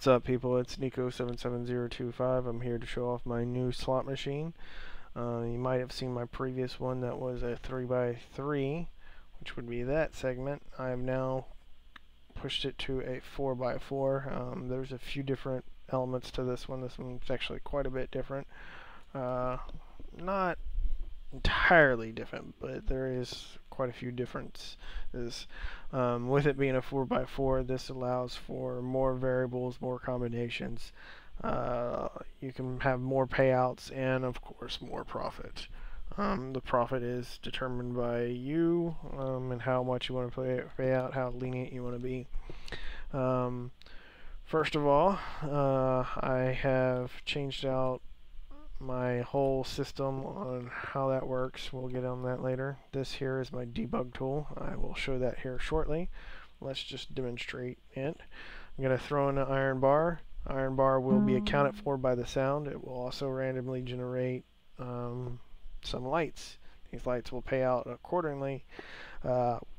What's up, people? It's Nico77025. I'm here to show off my new slot machine. You might have seen my previous one that was a 3x3, which would be that segment. I have now pushed it to a 4x4. There's a few different elements to this one. This one's actually quite a bit different. Not entirely different, but there is quite a few differences. With it being a 4x4, this allows for more variables, more combinations. You can have more payouts and, of course, more profit. The profit is determined by you and how much you want to pay out, how lenient you want to be. First of all, I have changed out my whole system on how that works. We'll get on that later. This here is my debug tool. I will show that here shortly. Let's just demonstrate it. I'm going to throw in an iron bar. Iron bar will be accounted for by the sound. It will also randomly generate some lights. These lights will pay out accordingly.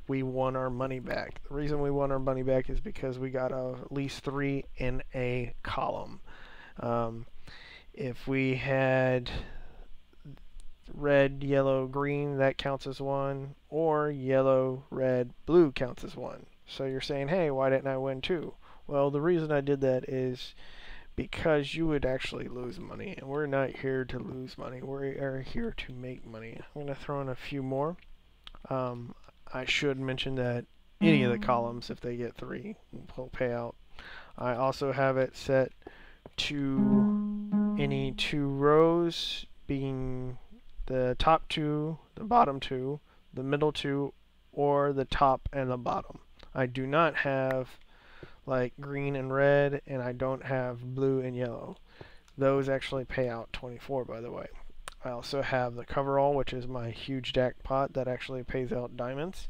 We won our money back. The reason we won our money back is because we got at least 3 in a column. If we had red, yellow, green, that counts as 1, or yellow, red, blue counts as 1. So you're saying, hey, why didn't I win 2? Well, the reason I did that is because you would actually lose money, and we're not here to lose money. We are here to make money. I'm going to throw in a few more. I should mention that any of the columns, if they get 3, will pay out. I also have it set to any 2 rows, being the top 2, the bottom 2, the middle 2, or the top and the bottom. I do not have like green and red, and I don't have blue and yellow. Those actually pay out 24, by the way. I also have the coverall, which is my huge jackpot that actually pays out diamonds.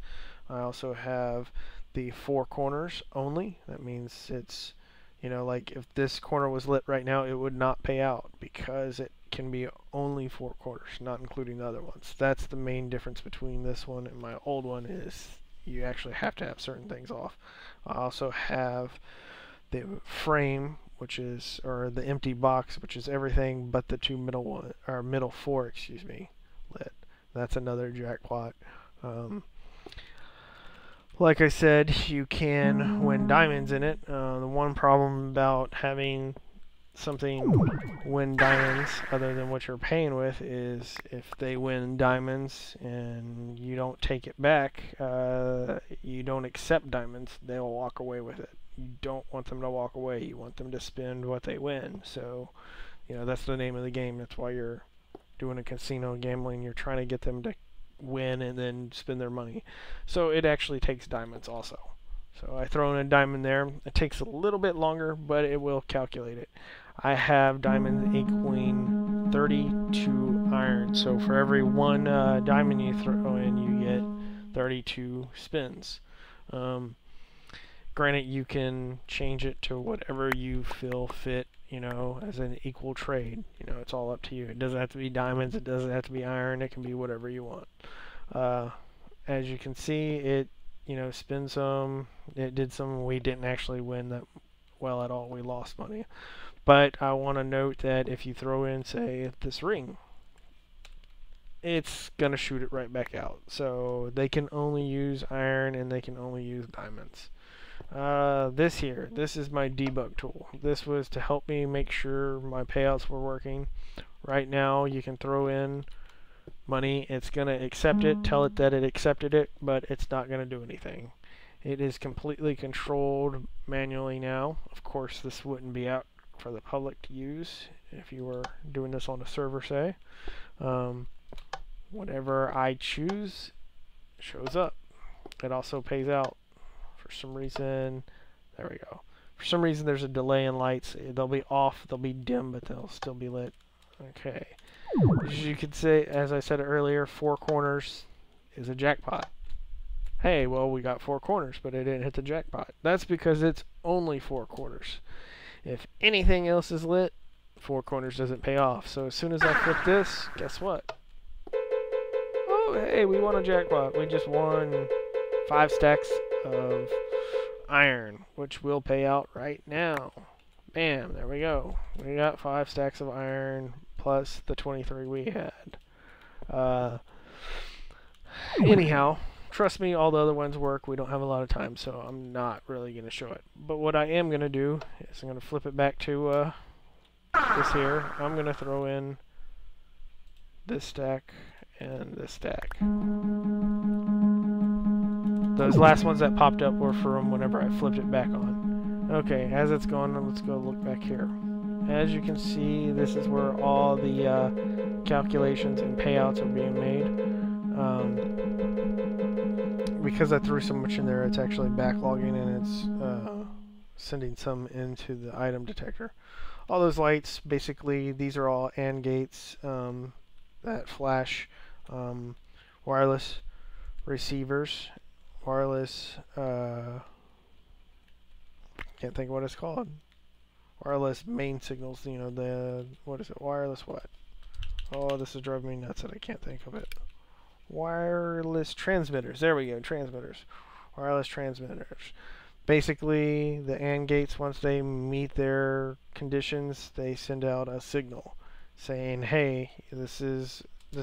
I also have the 4 corners only. That means it's, you know, like if this corner was lit right now, it would not pay out because it can be only 4 corners, not including the other ones. That's the main difference between this one and my old one, is you actually have to have certain things off. I also have the frame, which is, or the empty box, which is everything but the 2 middle one, or middle 4, excuse me, lit. That's another jackpot. Like I said, you can win diamonds in it. The one problem about having something win diamonds other than what you're paying with is if they win diamonds and you don't take it back, you don't accept diamonds, they'll walk away with it. You don't want them to walk away. You want them to spend what they win. So, you know, that's the name of the game. That's why you're doing a casino gambling. You're trying to get them to win and then spend their money. So it actually takes diamonds also. So I throw in a diamond there. It takes a little bit longer, but it will calculate it. I have diamonds equaling 32 iron. So for every 1 diamond you throw in, you get 32 spins. Granted, you can change it to whatever you feel fit, you know, as an equal trade. You know, it's all up to you. It doesn't have to be diamonds. It doesn't have to be iron. It can be whatever you want. As you can see, it, you know, spin some. It did some. We didn't actually win that well at all. We lost money. But I want to note that if you throw in, say, this ring, it's going to shoot it right back out. So they can only use iron and they can only use diamonds. This is my debug tool. This was to help me make sure my payouts were working. Right now, you can throw in money. It's going to accept it, tell it that it accepted it, but it's not going to do anything. It is completely controlled manually now. Of course, this wouldn't be out for the public to use if you were doing this on a server, say. Whatever I choose shows up. It also pays out. For some reason, there we go. For some reason, there's a delay in lights. They'll be off, they'll be dim, but they'll still be lit. Okay. As you can see, as I said earlier, 4 corners is a jackpot. Hey, well, we got 4 corners, but it didn't hit the jackpot. That's because it's only 4 corners. If anything else is lit, 4 corners doesn't pay off. So as soon as I flip this, guess what? Oh, hey, we won a jackpot. We just won 5 stacks of iron, which will pay out right now. Bam, there we go. We got 5 stacks of iron plus the 23 we had. Anyhow, trust me, all the other ones work. We don't have a lot of time, so I'm not really going to show it. But what I am going to do is I'm going to flip it back to this here. I'm going to throw in this stack and this stack. Those last ones that popped up were from whenever I flipped it back on. Okay, as it's going, let's go look back here. As you can see, this is where all the calculations and payouts are being made. Because I threw so much in there, it's actually backlogging and it's sending some into the item detector. All those lights, basically, these are all AND gates that flash wireless receivers, wireless, can't think of what it's called. Wireless main signals, you know, the, what is it, wireless what? Oh, this is driving me nuts that I can't think of it. Wireless transmitters, there we go, transmitters. Wireless transmitters. Basically, the AND gates, once they meet their conditions, they send out a signal saying, hey, this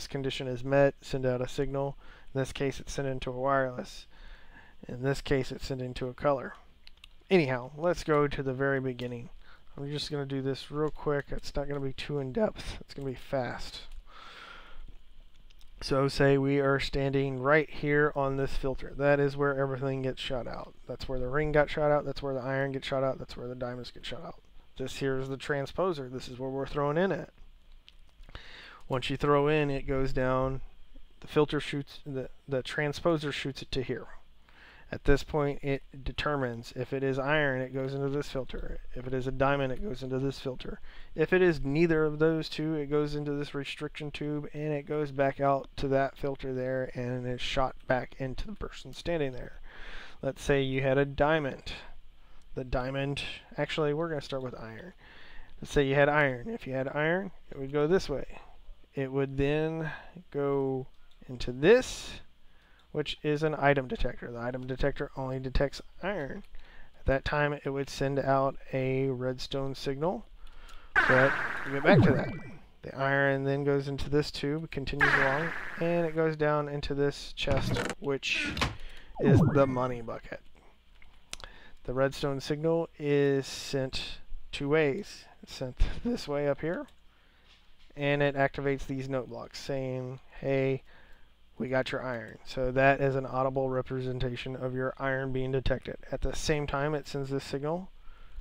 condition is met, send out a signal. In this case, it's sent into a wireless. In this case, it's sent into a color. Anyhow, let's go to the very beginning. I'm just going to do this real quick. It's not going to be too in-depth. It's going to be fast. So say we are standing right here on this filter. That is where everything gets shot out. That's where the ring got shot out. That's where the iron gets shot out. That's where the diamonds get shot out. This here is the transposer. This is where we're throwing in at. Once you throw in, it goes down. The filter shoots, the transposer shoots it to here. At this point, it determines if it is iron, it goes into this filter. If it is a diamond, it goes into this filter. If it is neither of those two, it goes into this restriction tube and it goes back out to that filter there and is shot back into the person standing there. Let's say you had a diamond. The diamond, actually we're going to start with iron. Let's say you had iron. If you had iron, it would go this way. It would then go into this, which is an item detector. The item detector only detects iron. At that time, it would send out a redstone signal, but we'll get back to that. The iron then goes into this tube, continues along, and it goes down into this chest, which is the money bucket. The redstone signal is sent 2 ways. It's sent this way up here, and it activates these note blocks saying, hey, we got your iron. So that is an audible representation of your iron being detected. At the same time, it sends this signal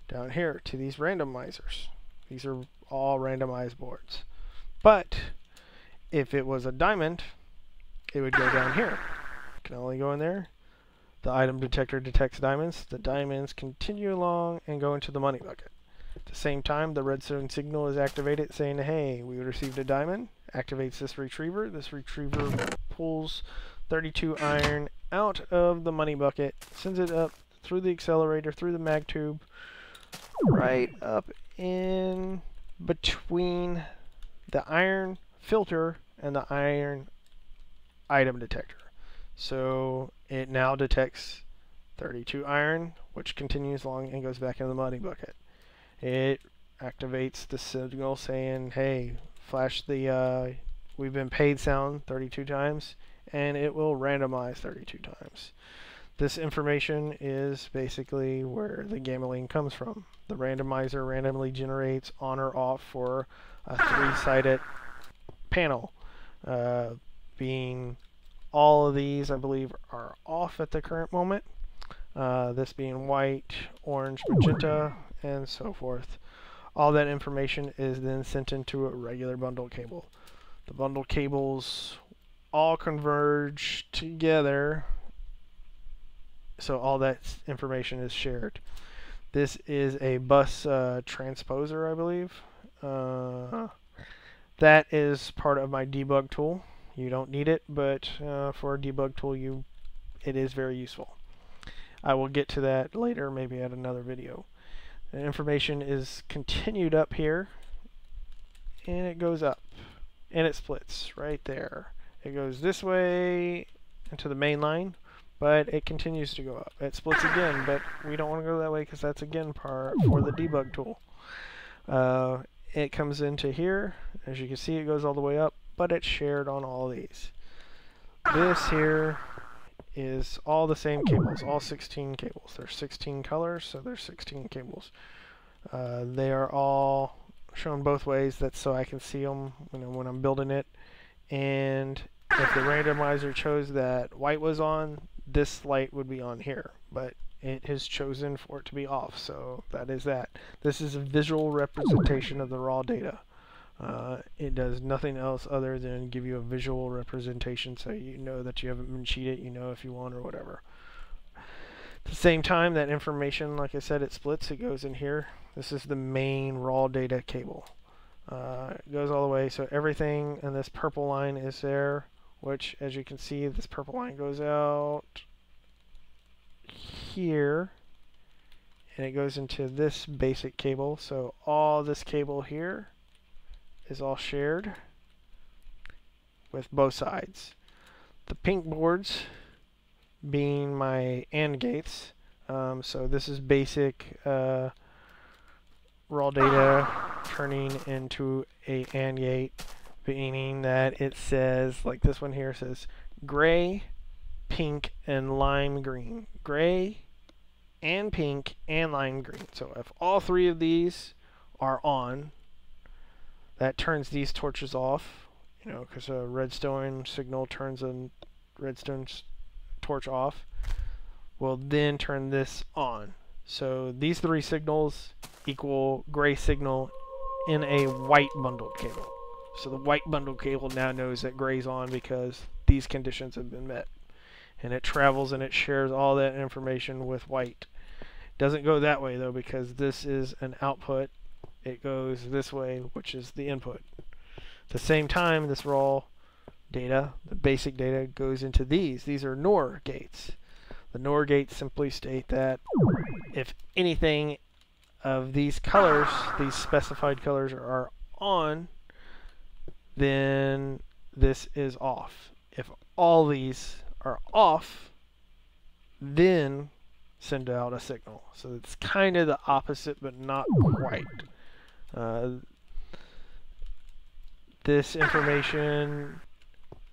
down here to these randomizers. These are all randomized boards. But if it was a diamond, it would go down here. It can only go in there. The item detector detects diamonds. The diamonds continue along and go into the money bucket. At the same time, the redstone signal is activated saying, hey, we received a diamond. Activates this retriever. This retriever pulls 32 iron out of the money bucket, sends it up through the accelerator, through the mag tube, right up in between the iron filter and the iron item detector. So it now detects 32 iron, which continues along and goes back in the money bucket. It activates the signal saying, hey, flash the we've been paid sound 32 times, and it will randomize 32 times. This information is basically where the gambling comes from. The randomizer randomly generates on or off for a 3-sided panel, being all of these, I believe, are off at the current moment. This being white, orange, magenta, and so forth. All that information is then sent into a regular bundle cable. The bundle cables all converge together, so all that information is shared. This is a bus transposer, I believe. That is part of my debug tool. You don't need it, but for a debug tool, it is very useful. I will get to that later, maybe at another video. The information is continued up here, and it goes up, and it splits right there. It goes this way into the main line, but it continues to go up. It splits again, but we don't want to go that way because that's again part for the debug tool. It comes into here. As you can see, it goes all the way up, but it's shared on all these. This here is all the same cables, all 16 cables. There's 16 colors, so there's 16 cables. They are all shown both ways. That's so I can see them when I'm building it. And if the randomizer chose that white was on, this light would be on here, but it has chosen for it to be off, so that is that. This is a visual representation of the raw data. It does nothing else other than give you a visual representation, so you know that you haven't been cheated, you know if you won or whatever. At the same time, that information, like I said, it splits, it goes in here. This is the main raw data cable. It goes all the way, so everything in this purple line is there, which, as you can see, this purple line goes out here, and it goes into this basic cable. So all this cable here is all shared with both sides. The pink boards being my AND gates. So this is basic raw data turning into a AND gate, meaning that it says, like this one here says, gray, pink, and lime green. Gray and pink and lime green. So if all three of these are on, that turns these torches off, because a redstone signal turns a redstone torch off. We'll then turn this on. So these three signals equal gray signal in a white bundled cable. So the white bundled cable now knows that gray's on because these conditions have been met. And it travels and it shares all that information with white. Doesn't go that way though, because this is an output. It goes this way, which is the input. At the same time, this raw data, the basic data, goes into these. These are NOR gates. The NOR gates simply state that if anything of these colors, these specified colors, are on, then this is off. If all these are off, then send out a signal. So it's kind of the opposite, but not quite. This information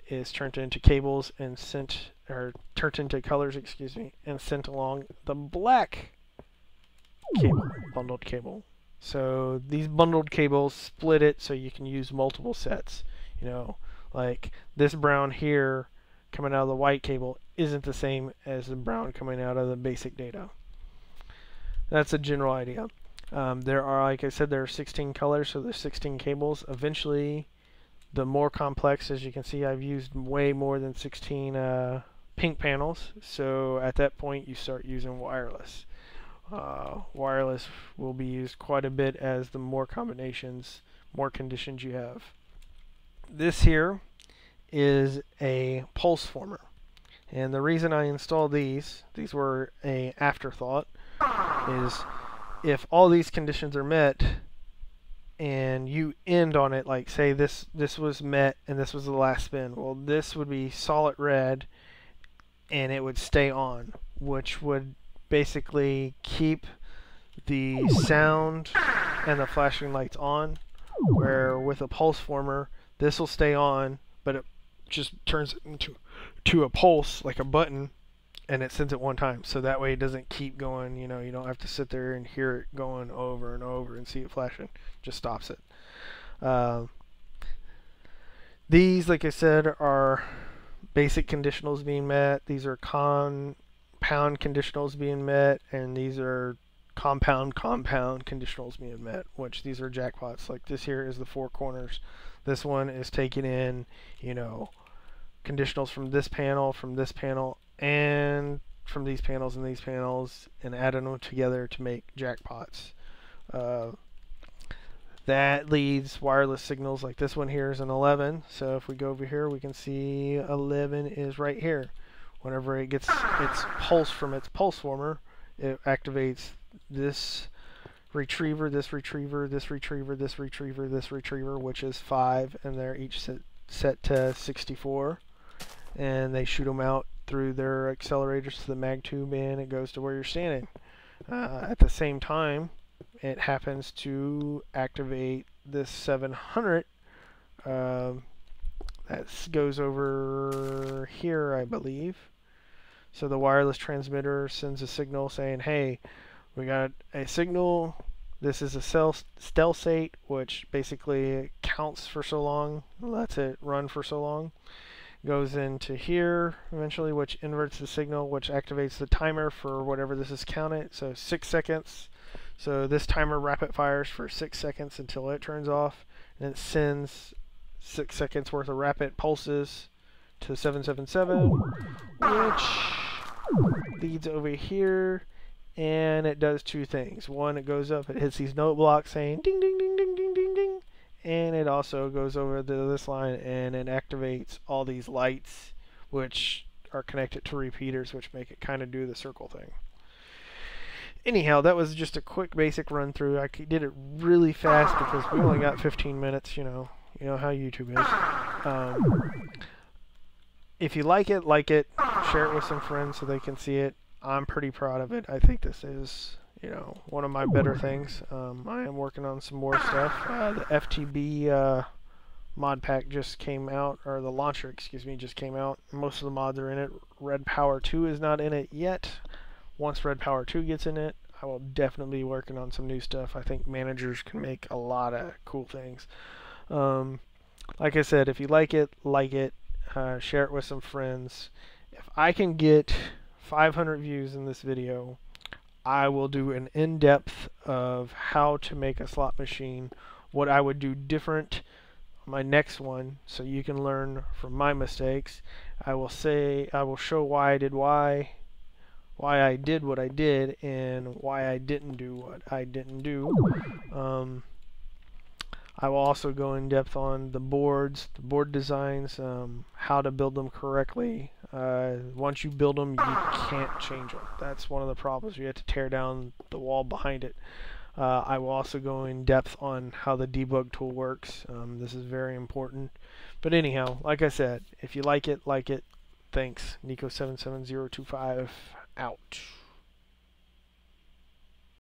is turned into cables and sent, or turned into colors, excuse me, and sent along the black cable, bundled cable. So these bundled cables split it so you can use multiple sets. Like this brown here coming out of the white cable isn't the same as the brown coming out of the basic data. That's a general idea. There are, like I said, there are 16 colors, so there's 16 cables. Eventually, the more complex, as you can see, I've used way more than 16 pink panels. So at that point, you start using wireless. Wireless will be used quite a bit as the more combinations, more conditions you have. This here is a pulse former. And the reason I installed these were an afterthought, is if all these conditions are met and you end on it, like say this was met and this was the last spin, well, this would be solid red and it would stay on, which would basically keep the sound and the flashing lights on, where with a pulse former this will stay on, but it just turns it into a pulse, like a button, and it sends it one time, so that way it doesn't keep going. You don't have to sit there and hear it going over and over and see it flashing. Just stops it. These, like I said, are basic conditionals being met. These are compound conditionals being met, and these are compound conditionals being met, which these are jackpots. Like this here is the four corners. This one is taking in, conditionals from this panel, and from these panels and these panels, and adding them together to make jackpots. That leads wireless signals, like this one here is an 11. So if we go over here, we can see 11 is right here. Whenever it gets its pulse from its pulse former, it activates this retriever, this retriever, this retriever, this retriever, this retriever, which is 5, and they're each set to 64. And they shoot them out through their accelerators to the mag tube, and it goes to where you're standing. At the same time, it happens to activate this 700 that goes over here, I believe. So the wireless transmitter sends a signal saying, hey, we got a signal. This is a stealth state, which basically counts for so long, lets it run for so long. Goes into here eventually, which inverts the signal, which activates the timer for whatever this is counted. So 6 seconds. So this timer rapid fires for 6 seconds until it turns off, and it sends 6 seconds worth of rapid pulses to 777, which leads over here, and it does two things. One, it goes up, it hits these note blocks saying ding ding ding ding ding ding ding, and it also goes over to this line and it activates all these lights, which are connected to repeaters, which make it kind of do the circle thing. Anyhow, that was just a quick basic run through. I did it really fast because we only got 15 minutes, you know how YouTube is. If you like it, share it with some friends so they can see it. I'm pretty proud of it. I think this is, one of my better things. I am working on some more stuff. The FTB mod pack just came out, or the launcher, just came out. Most of the mods are in it. Redpower 2 is not in it yet. Once Redpower 2 gets in it, I will definitely be working on some new stuff. I think managers can make a lot of cool things. Like I said, if you like it, share it with some friends. If I can get 500 views in this video, I will do an in-depth of how to make a slot machine, what I would do different on my next one, so you can learn from my mistakes. I will show why I did why I did what I did, and why I didn't do what I didn't do. I will also go in depth on the boards, the board designs, how to build them correctly. Once you build them, you can't change them. That's one of the problems. You have to tear down the wall behind it. I will also go in depth on how the debug tool works. This is very important. But anyhow, like I said, if you like it, Thanks. Nico77025 out.